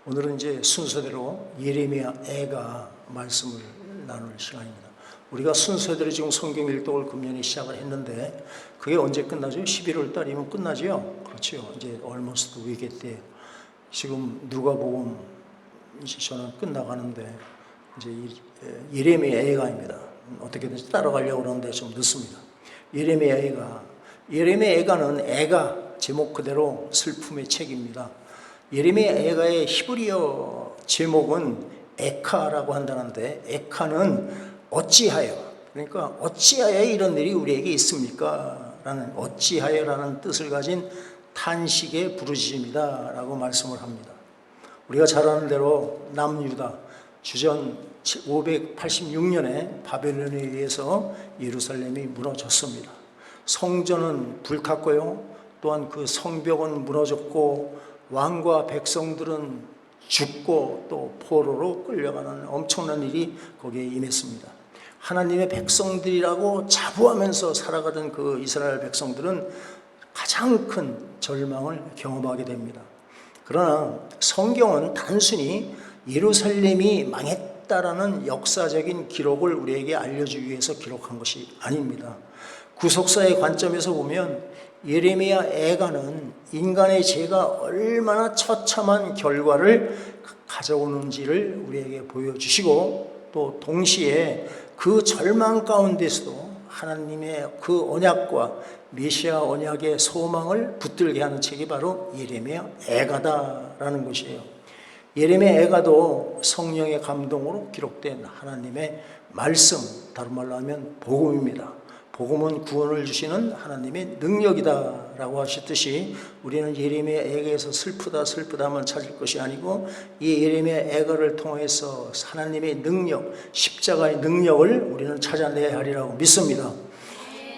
오늘은 이제 순서대로 예레미야 애가 말씀을 나눌 시간입니다. 우리가 순서대로 지금 성경 일독을 금년에 시작을 했는데 그게 언제 끝나죠? 11월 달이면 끝나죠? 그렇죠. 이제 almost week 때 지금 누가복음 이제 저는 끝나가는데 이제 예레미야 애가입니다. 어떻게든지 따라가려고 그러는데 좀 늦습니다. 예레미야 애가는 애가 제목 그대로 슬픔의 책입니다. 예레미야 애가의 히브리어 제목은 에카라고 한다는데 에카는 어찌하여, 그러니까 어찌하여 이런 일이 우리에게 있습니까? 라는 어찌하여라는 뜻을 가진 탄식의 부르짖음이다 라고 말씀을 합니다. 우리가 잘 아는 대로 남유다 주전 586년에 바벨론에 의해서 예루살렘이 무너졌습니다. 성전은 불탔고요, 또한 그 성벽은 무너졌고 왕과 백성들은 죽고 또 포로로 끌려가는 엄청난 일이 거기에 임했습니다. 하나님의 백성들이라고 자부하면서 살아가던 그 이스라엘 백성들은 가장 큰 절망을 경험하게 됩니다. 그러나 성경은 단순히 예루살렘이 망했다라는 역사적인 기록을 우리에게 알려주기 위해서 기록한 것이 아닙니다. 구속사의 관점에서 보면 예레미야 애가는 인간의 죄가 얼마나 처참한 결과를 가져오는지를 우리에게 보여주시고, 또 동시에 그 절망 가운데서도 하나님의 그 언약과 메시아 언약의 소망을 붙들게 하는 책이 바로 예레미야 애가다라는 것이에요. 예레미야 애가도 성령의 감동으로 기록된 하나님의 말씀, 다른 말로 하면 복음입니다. 복음은 구원을 주시는 하나님의 능력이다 라고 하셨듯이 우리는 예레미야 애가에서 슬프다만 찾을 것이 아니고 이 예레미야 애가를 통해서 하나님의 능력, 십자가의 능력을 우리는 찾아내야 하리라고 믿습니다.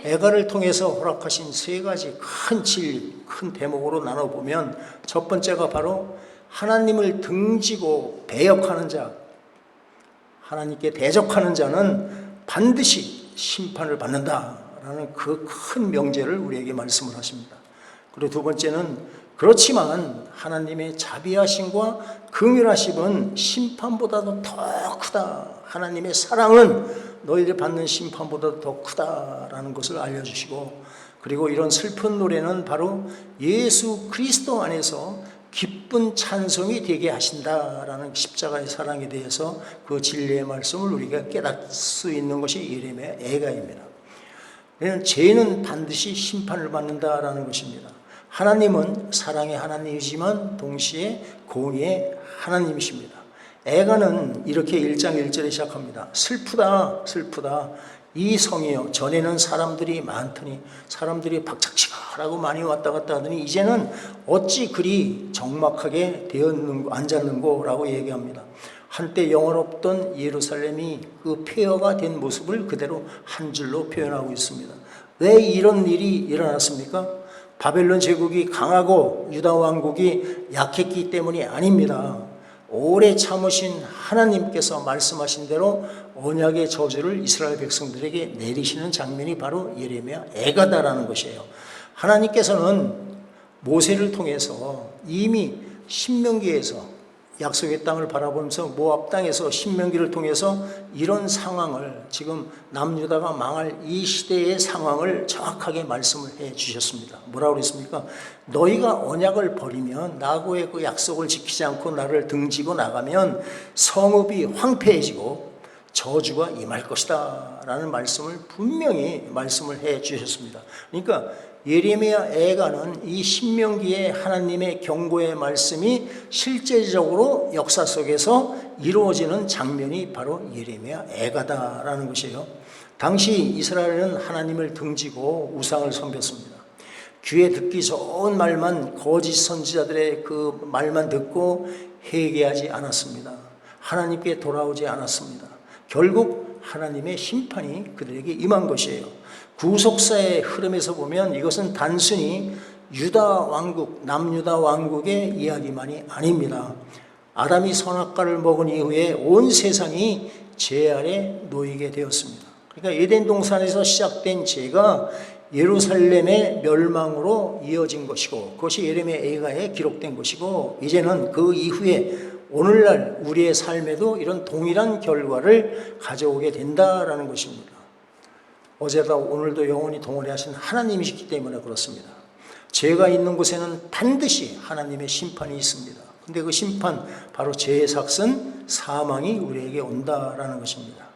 애가를 통해서 허락하신 세 가지 큰 진리, 큰 대목으로 나눠보면 첫 번째가 바로 하나님을 등지고 배역하는 자, 하나님께 대적하는 자는 반드시 심판을 받는다라는 그 큰 명제를 우리에게 말씀을 하십니다. 그리고 두 번째는 그렇지만 하나님의 자비하심과 긍휼하심은 심판보다도 더 크다. 하나님의 사랑은 너희들 받는 심판보다 더 크다라는 것을 알려주시고, 그리고 이런 슬픈 노래는 바로 예수 그리스도 안에서 기쁜 찬송이 되게 하신다라는 십자가의 사랑에 대해서 그 진리의 말씀을 우리가 깨닫을 수 있는 것이 예레미야 애가입니다. 죄는 반드시 심판을 받는다라는 것입니다. 하나님은 사랑의 하나님이지만 동시에 공의의 하나님이십니다. 애가는 이렇게 1장 1절에 시작합니다. 슬프다 이 성이요, 전에는 사람들이 많더니 사람들이 박착치가라고 많이 왔다 갔다 하더니 이제는 어찌 그리 적막하게 앉았는고 라고 얘기합니다. 한때 영원없던 예루살렘이 그 폐허가 된 모습을 그대로 한 줄로 표현하고 있습니다. 왜 이런 일이 일어났습니까? 바벨론 제국이 강하고 유다 왕국이 약했기 때문이 아닙니다. 오래 참으신 하나님께서 말씀하신 대로 언약의 저주를 이스라엘 백성들에게 내리시는 장면이 바로 예레미야 애가다라는 것이에요. 하나님께서는 모세를 통해서 이미 신명기에서 약속의 땅을 바라보면서 모압 땅에서 신명기를 통해서 이런 상황을, 지금 남유다가 망할 이 시대의 상황을 정확하게 말씀을 해 주셨습니다. 뭐라고 그랬습니까? 너희가 언약을 버리면, 나하고의 그 약속을 지키지 않고 나를 등지고 나가면 성읍이 황폐해지고 저주가 임할 것이다 라는 말씀을 분명히 말씀을 해 주셨습니다. 그러니까 예레미야 애가는 이 신명기의 하나님의 경고의 말씀이 실제적으로 역사 속에서 이루어지는 장면이 바로 예레미야 애가다라는 것이에요. 당시 이스라엘은 하나님을 등지고 우상을 섬겼습니다. 귀에 듣기 좋은 말만, 거짓 선지자들의 그 말만 듣고 회개하지 않았습니다. 하나님께 돌아오지 않았습니다. 결국 하나님의 심판이 그들에게 임한 것이에요. 구속사의 흐름에서 보면 이것은 단순히 유다 왕국, 남유다 왕국의 이야기만이 아닙니다. 아담이 선악과를 먹은 이후에 온 세상이 죄 아래 놓이게 되었습니다. 그러니까 에덴 동산에서 시작된 죄가 예루살렘의 멸망으로 이어진 것이고, 그것이 예레미야 애가에 기록된 것이고, 이제는 그 이후에 오늘날 우리의 삶에도 이런 동일한 결과를 가져오게 된다라는 것입니다. 어제도 오늘도 영원히 동원해 하신 하나님이시기 때문에 그렇습니다. 죄가 있는 곳에는 반드시 하나님의 심판이 있습니다. 근데 그 심판, 바로 죄의 삭슨, 사망이 우리에게 온다라는 것입니다.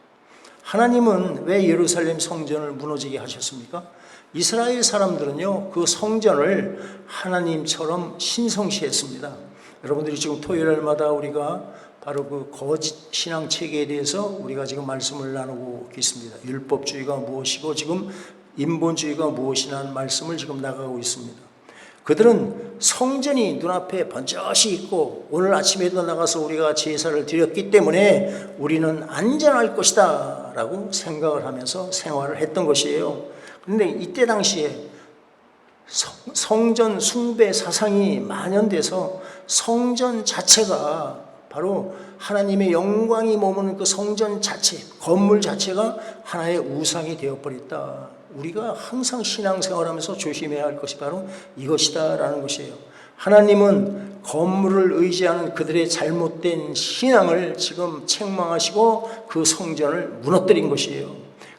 하나님은 왜 예루살렘 성전을 무너지게 하셨습니까? 이스라엘 사람들은요, 그 성전을 하나님처럼 신성시했습니다. 여러분들이 지금 토요일마다 우리가 바로 그 거짓 신앙 체계에 대해서 우리가 지금 말씀을 나누고 있습니다. 율법주의가 무엇이고 지금 인본주의가 무엇이라는 말씀을 지금 나가고 있습니다. 그들은 성전이 눈앞에 번젓이 있고 오늘 아침에도 나가서 우리가 제사를 드렸기 때문에 우리는 안전할 것이다 라고 생각을 하면서 생활을 했던 것이에요. 그런데 이때 당시에 성전 숭배 사상이 만연돼서 성전 자체가 바로 하나님의 영광이 머무는 그 성전 자체, 건물 자체가 하나의 우상이 되어버렸다. 우리가 항상 신앙생활하면서 조심해야 할 것이 바로 이것이다 라는 것이에요. 하나님은 건물을 의지하는 그들의 잘못된 신앙을 지금 책망하시고 그 성전을 무너뜨린 것이에요.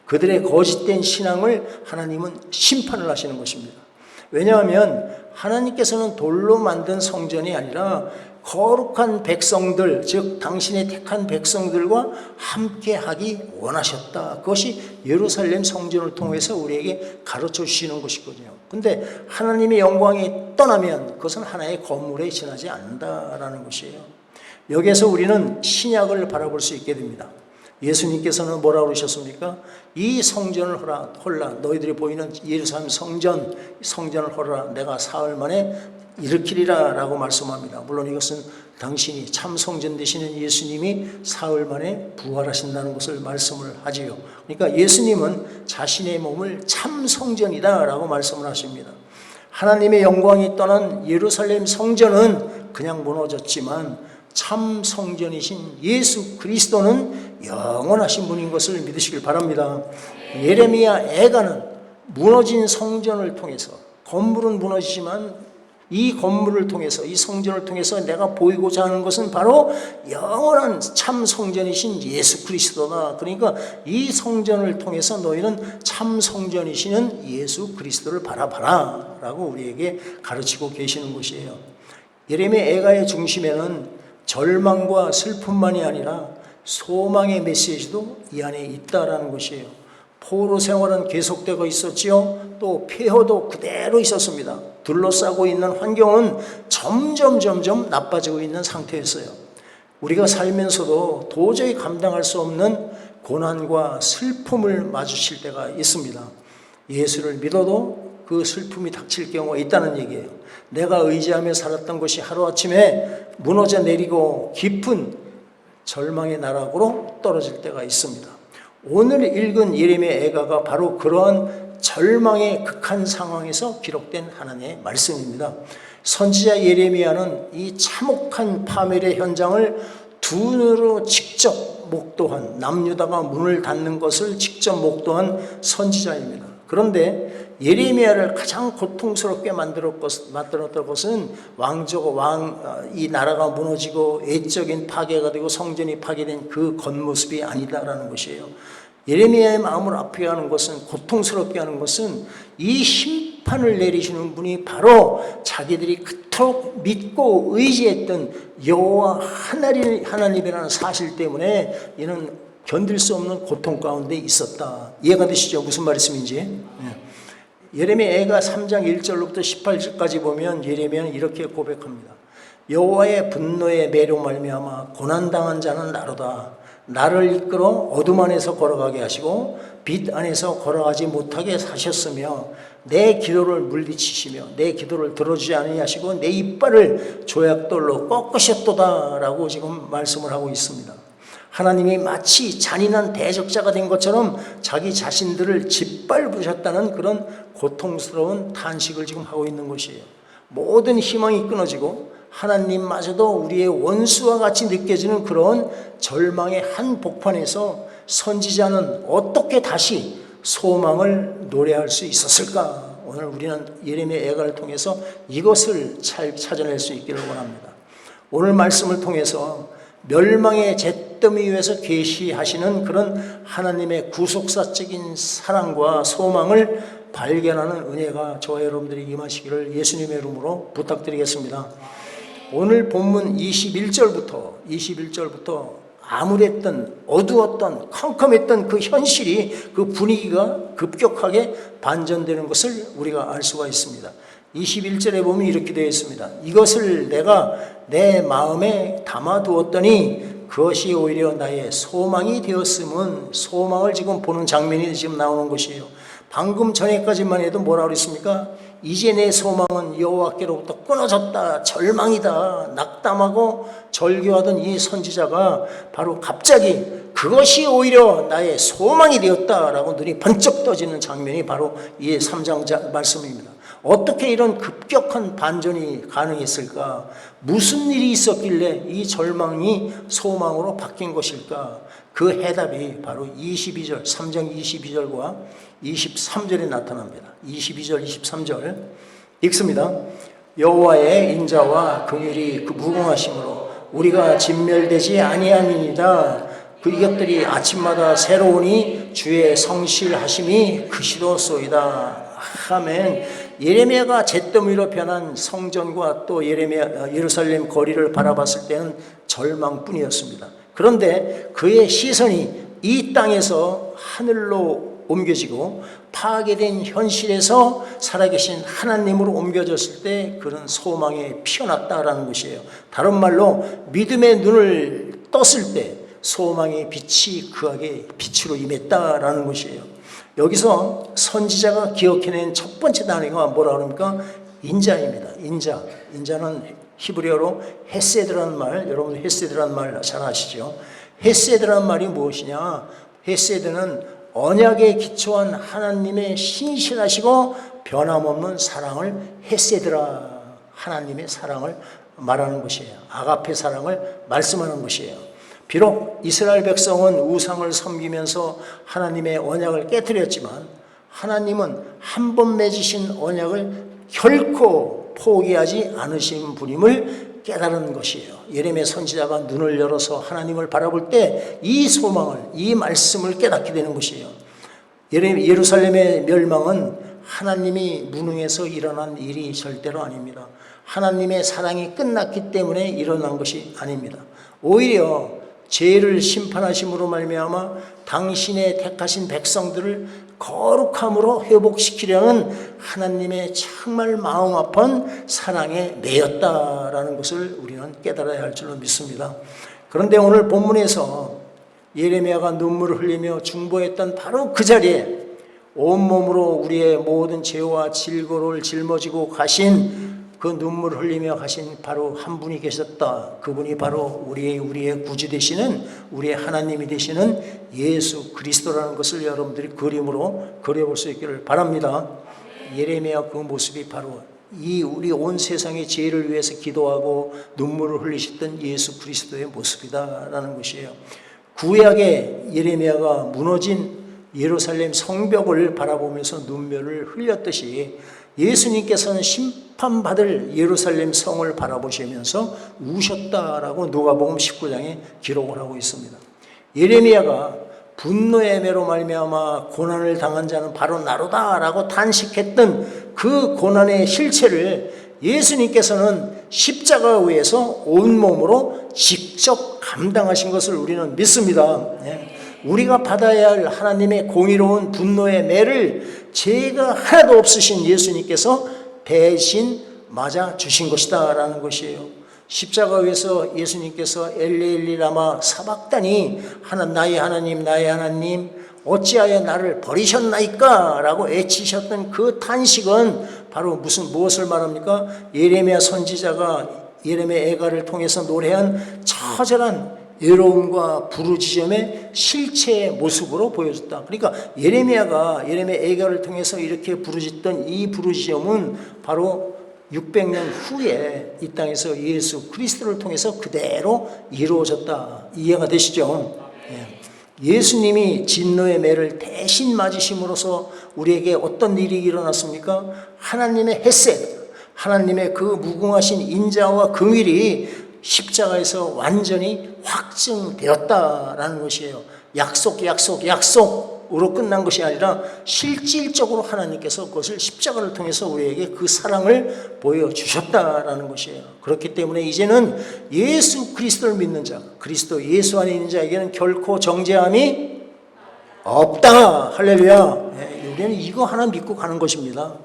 그들의 거짓된 신앙을 하나님은 심판을 하시는 것입니다. 왜냐하면 하나님께서는 돌로 만든 성전이 아니라 거룩한 백성들, 즉 당신의 택한 백성들과 함께하기 원하셨다. 그것이 예루살렘 성전을 통해서 우리에게 가르쳐 주시는 것이거든요. 근데 하나님의 영광이 떠나면 그것은 하나의 건물에 지나지 않는다라는 것이에요. 여기에서 우리는 신약을 바라볼 수 있게 됩니다. 예수님께서는 뭐라고 그러셨습니까? 이 성전을 헐라 너희들이 보이는 예루살렘 성전을 헐라 내가 사흘 만에 일으키리라 라고 말씀합니다. 물론 이것은 당신이 참 성전 되시는 예수님이 사흘 만에 부활하신다는 것을 말씀을 하지요. 그러니까 예수님은 자신의 몸을 참 성전이다 라고 말씀을 하십니다. 하나님의 영광이 떠난 예루살렘 성전은 그냥 무너졌지만 참 성전이신 예수 그리스도는 영원하신 분인 것을 믿으시길 바랍니다. 예레미야 애가는 무너진 성전을 통해서, 건물은 무너지지만 이 건물을 통해서, 이 성전을 통해서 내가 보이고자 하는 것은 바로 영원한 참 성전이신 예수 그리스도다. 그러니까 이 성전을 통해서 너희는 참 성전이시는 예수 그리스도를 바라봐라 라고 우리에게 가르치고 계시는 것이에요. 예레미야 애가의 중심에는 절망과 슬픔만이 아니라 소망의 메시지도 이 안에 있다라는 것이에요. 포로 생활은 계속되고 있었지요. 또 폐허도 그대로 있었습니다. 둘러싸고 있는 환경은 점점 나빠지고 있는 상태였어요. 우리가 살면서도 도저히 감당할 수 없는 고난과 슬픔을 마주칠 때가 있습니다. 예수를 믿어도 그 슬픔이 닥칠 경우가 있다는 얘기예요. 내가 의지하며 살았던 것이 하루아침에 무너져 내리고 깊은 절망의 나락으로 떨어질 때가 있습니다. 오늘 읽은 예레미야 애가가 바로 그러한 절망의 극한 상황에서 기록된 하나님의 말씀입니다. 선지자 예레미야는 이 참혹한 파멸의 현장을 두 눈으로 직접 목도한, 남유다가 문을 닫는 것을 직접 목도한 선지자입니다. 그런데 예레미야를 가장 고통스럽게 만들었던 것은 이 나라가 무너지고 애적인 파괴가 되고 성전이 파괴된 그 겉모습이 아니다라는 것이에요. 예레미야의 마음을 아프게 하는 것은, 고통스럽게 하는 것은 이 심판을 내리시는 분이 바로 자기들이 그토록 믿고 의지했던 여호와 하나님이라는 사실 때문에 이는 견딜 수 없는 고통 가운데 있었다. 이해가 되시죠? 무슨 말씀인지? 예레미야 애가 3장 1절로부터 18절까지 보면 예레미야는 이렇게 고백합니다. 여호와의 분노의 매로 말미암아 고난당한 자는 나로다. 나를 이끌어 어둠 안에서 걸어가게 하시고 빛 안에서 걸어가지 못하게 하셨으며 내 기도를 물리치시며 내 기도를 들어주지 아니하시고 내 이빨을 조약돌로 꺾으셨도다 라고 지금 말씀을 하고 있습니다. 하나님이 마치 잔인한 대적자가 된 것처럼 자기 자신들을 짓밟으셨다는 그런 고통스러운 탄식을 지금 하고 있는 것이에요. 모든 희망이 끊어지고 하나님마저도 우리의 원수와 같이 느껴지는 그런 절망의 한복판에서 선지자는 어떻게 다시 소망을 노래할 수 있었을까? 오늘 우리는 예레미야 애가를 통해서 이것을 잘 찾아낼 수 있기를 원합니다. 오늘 말씀을 통해서 멸망의 잿더미 위에서 계시하시는 그런 하나님의 구속사적인 사랑과 소망을 발견하는 은혜가 저와 여러분들이 임하시기를 예수님의 이름으로 부탁드리겠습니다. 오늘 본문 21절부터 암울했던, 어두웠던, 컴컴했던 그 현실이, 그 분위기가 급격하게 반전되는 것을 우리가 알 수가 있습니다. 21절에 보면 이렇게 되어 있습니다. 이것을 내가 내 마음에 담아두었더니 그것이 오히려 나의 소망이 되었음은, 소망을 지금 보는 장면이 지금 나오는 것이에요. 방금 전에까지만 해도 뭐라고 그랬습니까? 이제 내 소망은 여호와께로부터 끊어졌다, 절망이다, 낙담하고 절규하던 이 선지자가 바로 갑자기 그것이 오히려 나의 소망이 되었다라고 눈이 번쩍 떠지는 장면이 바로 이 3장 말씀입니다. 어떻게 이런 급격한 반전이 가능했을까? 무슨 일이 있었길래 이 절망이 소망으로 바뀐 것일까? 그 해답이 바로 22절, 3장 22절과 23절에 나타납니다. 22절, 23절 읽습니다. 여호와의 인자와 긍휼이 그 무궁하심으로 우리가 진멸되지 아니함이니이다. 그 이것들이 아침마다 새로우니 주의 성실하심이 크시도소이다. 아멘. 예레미야가 잿더미로 변한 성전과 또 예루살렘 거리를 바라봤을 때는 절망뿐이었습니다. 그런데 그의 시선이 이 땅에서 하늘로 옮겨지고 파괴된 현실에서 살아계신 하나님으로 옮겨졌을 때 그런 소망에 피어났다라는 것이에요. 다른 말로 믿음의 눈을 떴을 때 소망의 빛이 그에게 빛으로 임했다라는 것이에요. 여기서 선지자가 기억해낸 첫 번째 단어가 뭐라 그럽니까? 인자입니다. 인자는 히브리어로 헤세드라는 말, 여러분 헤세드라는 말 잘 아시죠? 헤세드라는 말이 무엇이냐? 헤세드는 언약에 기초한 하나님의 신실하시고 변함없는 사랑을 헤세드라, 하나님의 사랑을 말하는 것이에요. 아가페 사랑을 말씀하는 것이에요. 비록 이스라엘 백성은 우상을 섬기면서 하나님의 언약을 깨뜨렸지만 하나님은 한 번 맺으신 언약을 결코 포기하지 않으신 분임을 깨달은 것이에요. 예레미야 선지자가 눈을 열어서 하나님을 바라볼 때 이 소망을, 이 말씀을 깨닫게 되는 것이에요. 예루살렘의 멸망은 하나님이 무능해서 일어난 일이 절대로 아닙니다. 하나님의 사랑이 끝났기 때문에 일어난 것이 아닙니다. 오히려 죄를 심판하심으로 말미암아 당신의 택하신 백성들을 거룩함으로 회복시키려는 하나님의 정말 마음 아픈 사랑에 매였다라는 것을 우리는 깨달아야 할 줄로 믿습니다. 그런데 오늘 본문에서 예레미야가 눈물을 흘리며 중보했던 바로 그 자리에 온몸으로 우리의 모든 죄와 질고를 짊어지고 가신, 그 눈물을 흘리며 가신 바로 한 분이 계셨다. 그분이 바로 우리의 구주 되시는, 우리의 하나님이 되시는 예수 그리스도라는 것을 여러분들이 그림으로 그려볼 수 있기를 바랍니다. 예레미야 그 모습이 바로 이 우리 온 세상의 죄를 위해서 기도하고 눈물을 흘리셨던 예수 그리스도의 모습이다라는 것이에요. 구약의 예레미야가 무너진 예루살렘 성벽을 바라보면서 눈물을 흘렸듯이 예수님께서는 심판받을 예루살렘 성을 바라보시면서 우셨다라고 누가복음 19장에 기록을 하고 있습니다. 예레미야가 분노의 매로 말미암아 고난을 당한 자는 바로 나로다라고 탄식했던 그 고난의 실체를 예수님께서는 십자가 위에서 온몸으로 직접 감당하신 것을 우리는 믿습니다. 우리가 받아야 할 하나님의 공의로운 분노의 매를 죄가 하나도 없으신 예수님께서 대신 맞아 주신 것이다 라는 것이에요. 십자가 위에서 예수님께서 엘리 라마 사박다니, 나의 하나님 어찌하여 나를 버리셨나이까 라고 외치셨던 그 탄식은 바로 무엇을 말합니까? 예레미야 선지자가 예레미야 애가를 통해서 노래한 처절한 외로움과 부르짖음의 실체의 모습으로 보여줬다. 그러니까 예레미야 애가를 통해서 이렇게 부르짖던 이 부르짖음은 바로 600년 후에 이 땅에서 예수 그리스도를 통해서 그대로 이루어졌다. 이해가 되시죠? 예수님이 진노의 매를 대신 맞으심으로써 우리에게 어떤 일이 일어났습니까? 하나님의 헤셋, 하나님의 그 무궁하신 인자와 긍휼이 십자가에서 완전히 확증되었다라는 것이에요. 약속으로 끝난 것이 아니라 실질적으로 하나님께서 그것을 십자가를 통해서 우리에게 그 사랑을 보여주셨다라는 것이에요. 그렇기 때문에 이제는 예수 그리스도를 믿는 자, 그리스도 예수 안에 있는 자에게는 결코 정죄함이 없다. 할렐루야. 우리는 이거 하나 믿고 가는 것입니다.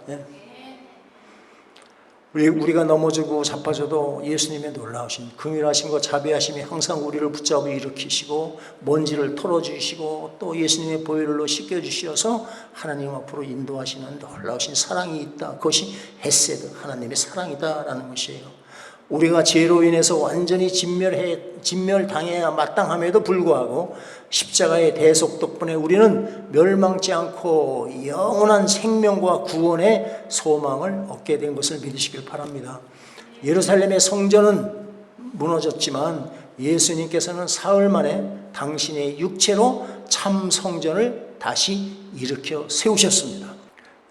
우리가 넘어지고 자빠져도 예수님의 놀라우신 긍휼하신 것, 자비하심이 항상 우리를 붙잡아 일으키시고 먼지를 털어주시고 또 예수님의 보혈로 씻겨주셔서 하나님 앞으로 인도하시는 놀라우신 사랑이 있다. 그것이 헤세드, 하나님의 사랑이다라는 것이에요. 우리가 죄로 인해서 완전히 진멸당해야 마땅함에도 불구하고 십자가의 대속 덕분에 우리는 멸망치 않고 영원한 생명과 구원의 소망을 얻게 된 것을 믿으시길 바랍니다. 예루살렘의 성전은 무너졌지만 예수님께서는 사흘 만에 당신의 육체로 참 성전을 다시 일으켜 세우셨습니다.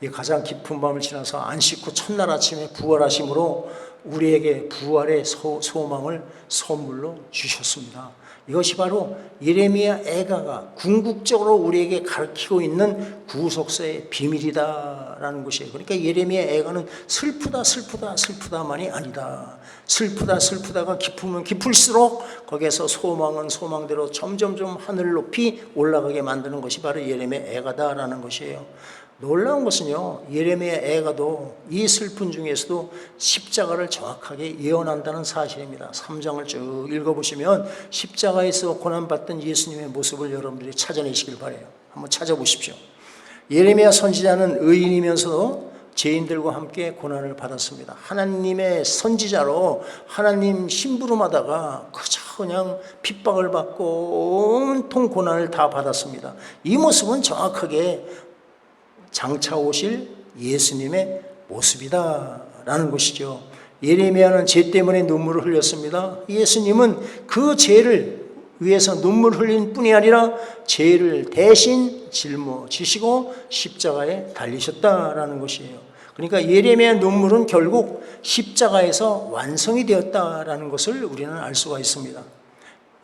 이 가장 깊은 밤을 지나서 안식 후 첫날 아침에 부활하심으로 우리에게 부활의 소망을 선물로 주셨습니다. 이것이 바로 예레미야 애가가 궁극적으로 우리에게 가르치고 있는 구속사의 비밀이다라는 것이에요. 그러니까 예레미야 애가는 슬프다만이 아니다. 슬프다가 깊으면 깊을수록 거기에서 소망은 소망대로 점점점 하늘 높이 올라가게 만드는 것이 바로 예레미야 애가다라는 것이에요. 놀라운 것은요, 예레미야 애가도 이 슬픈 중에서도 십자가를 정확하게 예언한다는 사실입니다. 3장을 쭉 읽어보시면 십자가에서 고난받던 예수님의 모습을 여러분들이 찾아내시길 바라요. 한번 찾아보십시오. 예레미야 선지자는 의인이면서도 죄인들과 함께 고난을 받았습니다. 하나님의 선지자로 하나님 심부름하다가 그냥 핍박을 받고 온통 고난을 다 받았습니다. 이 모습은 정확하게 장차 오실 예수님의 모습이다라는 것이죠. 예레미야는 죄 때문에 눈물을 흘렸습니다. 예수님은 그 죄를 위해서 눈물 흘린 뿐이 아니라 죄를 대신 짊어지시고 십자가에 달리셨다라는 것이에요. 그러니까 예레미야 눈물은 결국 십자가에서 완성이 되었다라는 것을 우리는 알 수가 있습니다.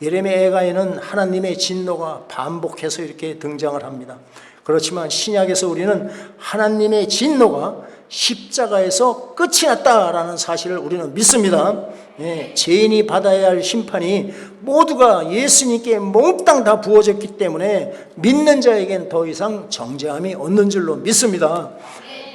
예레미야 애가에는 하나님의 진노가 반복해서 이렇게 등장을 합니다. 그렇지만 신약에서 우리는 하나님의 진노가 십자가에서 끝이 났다라는 사실을 우리는 믿습니다. 죄인이 받아야 할 심판이 모두가 예수님께 몽땅 다 부어졌기 때문에 믿는 자에겐 더 이상 정죄함이 없는 줄로 믿습니다.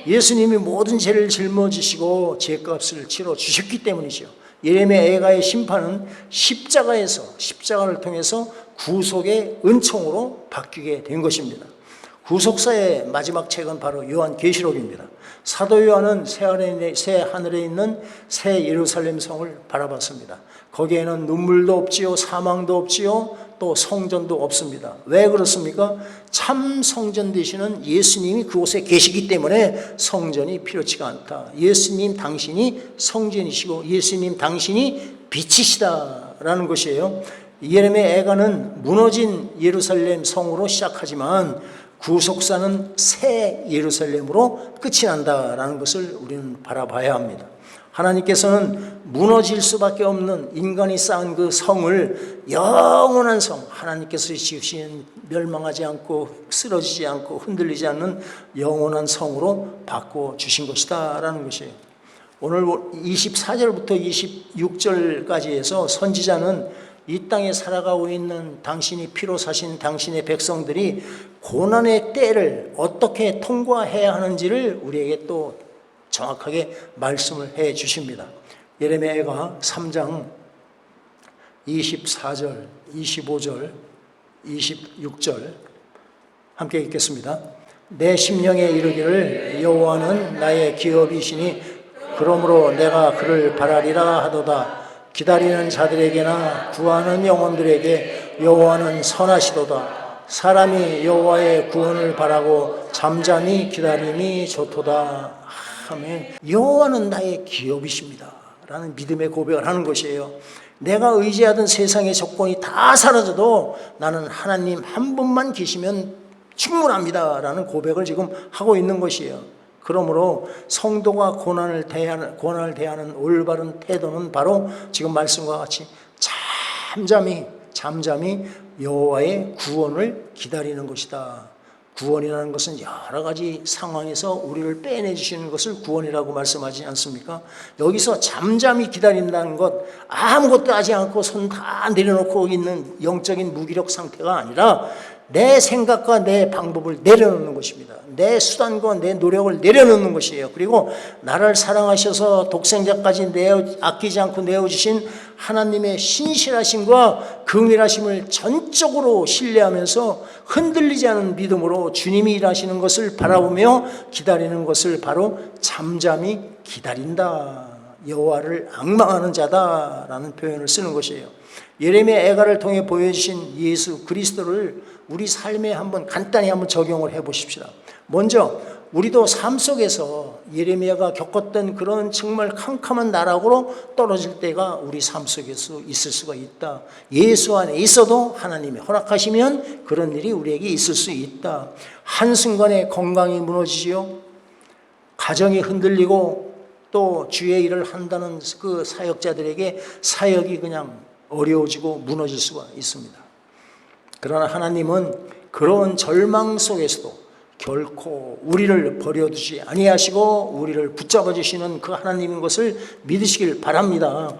예수님이 모든 죄를 짊어지시고 죄값을 치러 주셨기 때문이죠. 예레미야 애가의 심판은 십자가를 통해서 구속의 은총으로 바뀌게 된 것입니다. 구속사의 마지막 책은 바로 요한계시록입니다. 사도 요한은 새 하늘에 있는 새 예루살렘 성을 바라봤습니다. 거기에는 눈물도 없지요, 사망도 없지요, 또 성전도 없습니다. 왜 그렇습니까? 참 성전 되시는 예수님이 그곳에 계시기 때문에 성전이 필요치가 않다. 예수님 당신이 성전이시고 예수님 당신이 빛이시다라는 것이에요. 예레미야 애가는 무너진 예루살렘 성으로 시작하지만 구속사는 새 예루살렘으로 끝이 난다라는 것을 우리는 바라봐야 합니다. 하나님께서는 무너질 수밖에 없는 인간이 쌓은 그 성을 영원한 성, 하나님께서 지으신 멸망하지 않고 쓰러지지 않고 흔들리지 않는 영원한 성으로 바꿔주신 것이다라는 것이에요. 오늘 24절부터 26절까지 해서 선지자는 이 땅에 살아가고 있는 당신이 피로 사신 당신의 백성들이 고난의 때를 어떻게 통과해야 하는지를 우리에게 또 정확하게 말씀을 해 주십니다. 예레미야가 3장 24절, 25절, 26절 함께 읽겠습니다. 내 심령에 이르기를 여호와는 나의 기업이시니 그러므로 내가 그를 바라리라 하도다. 기다리는 자들에게나 구하는 영혼들에게 여호와는 선하시도다. 사람이 여호와의 구원을 바라고 잠잠히 기다림이 좋도다. 아멘. 여호와는 나의 기업이십니다 라는 믿음의 고백을 하는 것이에요. 내가 의지하던 세상의 조건이 다 사라져도 나는 하나님 한 분만 계시면 충분합니다 라는 고백을 지금 하고 있는 것이에요. 그러므로 성도가 고난을 대하는 올바른 태도는 바로 지금 말씀과 같이 잠잠히 여호와의 구원을 기다리는 것이다. 구원이라는 것은 여러 가지 상황에서 우리를 빼내주시는 것을 구원이라고 말씀하지 않습니까? 여기서 잠잠히 기다린다는 것, 아무것도 하지 않고 손 다 내려놓고 있는 영적인 무기력 상태가 아니라 내 생각과 내 방법을 내려놓는 것입니다. 내 수단과 내 노력을 내려놓는 것이에요. 그리고 나를 사랑하셔서 독생자까지 아끼지 않고 내어주신 하나님의 신실하심과 긍휼하심을 전적으로 신뢰하면서 흔들리지 않은 믿음으로 주님이 일하시는 것을 바라보며 기다리는 것을 바로 잠잠히 기다린다. 여호와를 앙망하는 자다라는 표현을 쓰는 것이에요. 예레미야 애가를 통해 보여주신 예수 그리스도를 우리 삶에 간단히 한번 적용을 해 보십시다. 먼저 우리도 삶 속에서 예레미야가 겪었던 그런 정말 캄캄한 나락으로 떨어질 때가 우리 삶 속에서 있을 수가 있다. 예수 안에 있어도 하나님이 허락하시면 그런 일이 우리에게 있을 수 있다. 한순간에 건강이 무너지지요. 가정이 흔들리고 또 주의 일을 한다는 그 사역자들에게 사역이 그냥 어려워지고 무너질 수가 있습니다. 그러나 하나님은 그런 절망 속에서도 결코 우리를 버려두지 아니하시고 우리를 붙잡아 주시는 그 하나님인 것을 믿으시길 바랍니다.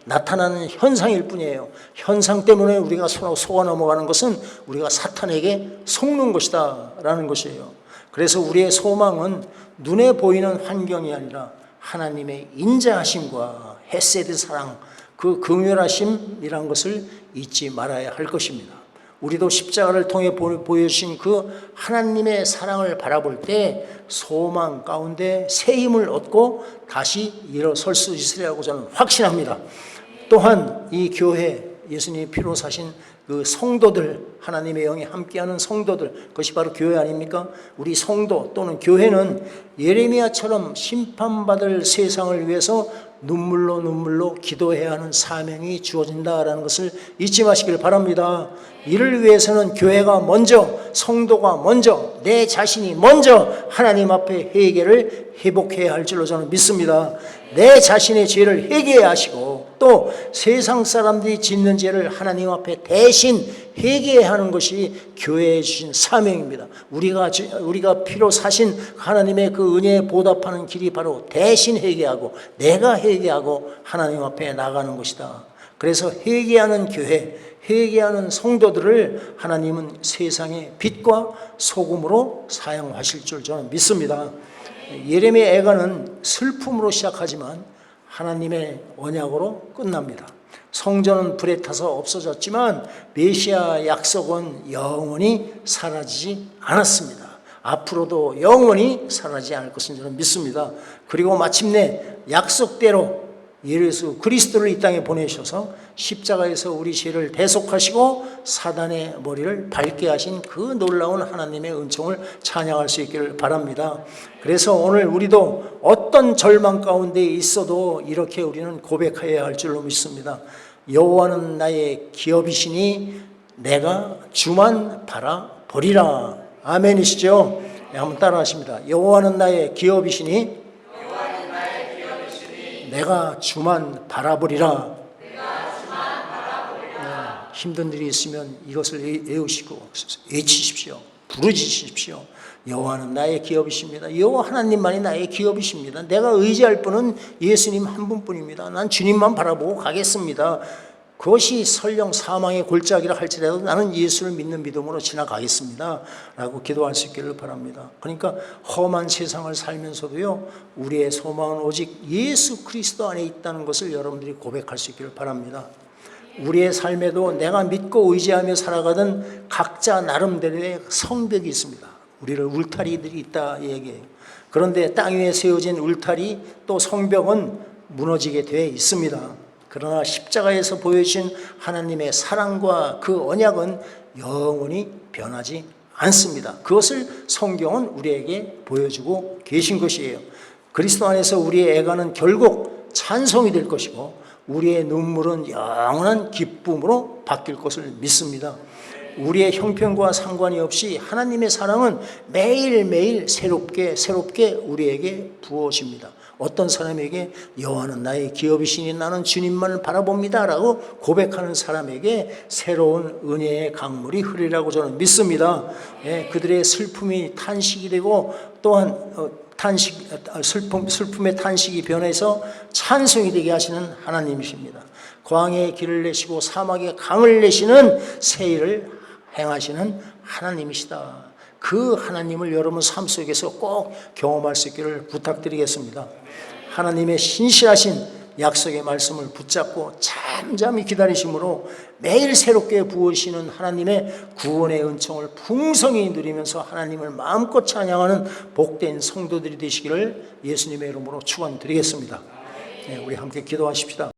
나타나는 현상일 뿐이에요. 현상 때문에 우리가 속아 넘어가는 것은 우리가 사탄에게 속는 것이다 라는 것이에요. 그래서 우리의 소망은 눈에 보이는 환경이 아니라 하나님의 인자하심과 헤세드 사랑, 그 긍휼하심이란 것을 잊지 말아야 할 것입니다. 우리도 십자가를 통해 보여주신 그 하나님의 사랑을 바라볼 때 소망 가운데 새 힘을 얻고 다시 일어설 수 있으리라고 저는 확신합니다. 또한 이 교회, 예수님이 피로 사신 그 성도들, 하나님의 영이 함께하는 성도들, 그것이 바로 교회 아닙니까? 우리 성도 또는 교회는 예레미야처럼 심판받을 세상을 위해서 눈물로 기도해야 하는 사명이 주어진다라는 것을 잊지 마시길 바랍니다. 이를 위해서는 교회가 먼저, 성도가 먼저, 내 자신이 먼저 하나님 앞에 회개를 회복해야 할 줄로 저는 믿습니다. 내 자신의 죄를 회개해야 하시고 또 세상 사람들이 짓는 죄를 하나님 앞에 대신 회개해야 하는 것이 교회에 주신 사명입니다. 우리가 피로 사신 하나님의 그 은혜에 보답하는 길이 바로 대신 회개하고 내가 회개하고 하나님 앞에 나가는 것이다. 그래서 회개하는 교회, 회개하는 성도들을 하나님은 세상의 빛과 소금으로 사용하실 줄 저는 믿습니다. 예레미야 애가는 슬픔으로 시작하지만 하나님의 언약으로 끝납니다. 성전은 불에 타서 없어졌지만 메시아 약속은 영원히 사라지지 않았습니다. 앞으로도 영원히 사라지지 않을 것은 저는 믿습니다. 그리고 마침내 약속대로 예수 그리스도를 이 땅에 보내셔서 십자가에서 우리 죄를 대속하시고 사단의 머리를 밟게 하신 그 놀라운 하나님의 은총을 찬양할 수 있기를 바랍니다. 그래서 오늘 우리도 어떤 절망 가운데 있어도 이렇게 우리는 고백해야 할 줄로 믿습니다. 여호와는 나의 기업이시니 내가 주만 바라보리라. 아멘이시죠? 네, 한번 따라하십니다. 여호와는 나의 기업이시니 내가 주만 바라보리라. 힘든 일이 있으면 이것을 외우시고 외치십시오. 부르짖으십시오. 여호와는 나의 기업이십니다. 여호와 하나님만이 나의 기업이십니다. 내가 의지할 분은 예수님 한 분뿐입니다. 난 주님만 바라보고 가겠습니다. 그것이 설령 사망의 골짜기라 할지라도 나는 예수를 믿는 믿음으로 지나가겠습니다 라고 기도할 수 있기를 바랍니다. 그러니까 험한 세상을 살면서도요, 우리의 소망은 오직 예수 그리스도 안에 있다는 것을 여러분들이 고백할 수 있기를 바랍니다. 우리의 삶에도 내가 믿고 의지하며 살아가던 각자 나름대로의 성벽이 있습니다. 우리를 울타리들이 있다 얘기해요. 그런데 땅 위에 세워진 울타리 또 성벽은 무너지게 되어 있습니다. 그러나 십자가에서 보여주신 하나님의 사랑과 그 언약은 영원히 변하지 않습니다. 그것을 성경은 우리에게 보여주고 계신 것이에요. 그리스도 안에서 우리의 애가는 결국 찬송이 될 것이고 우리의 눈물은 영원한 기쁨으로 바뀔 것을 믿습니다. 우리의 형편과 상관이 없이 하나님의 사랑은 매일매일 새롭게 우리에게 부어집니다. 어떤 사람에게 여호와는 나의 기업이시니 나는 주님만을 바라봅니다 라고 고백하는 사람에게 새로운 은혜의 강물이 흐르리라고 저는 믿습니다. 그들의 슬픔이 탄식이 되고 또한 슬픔의 탄식이 변해서 찬송이 되게 하시는 하나님이십니다. 광야에 길을 내시고 사막에 강을 내시는 새 일을 행하시는 하나님이시다. 그 하나님을 여러분 삶 속에서 꼭 경험할 수 있기를 부탁드리겠습니다. 하나님의 신실하신 약속의 말씀을 붙잡고 잠잠히 기다리심으로 매일 새롭게 부으시는 하나님의 구원의 은총을 풍성히 누리면서 하나님을 마음껏 찬양하는 복된 성도들이 되시기를 예수님의 이름으로 축원드리겠습니다. 우리 함께 기도하십시다.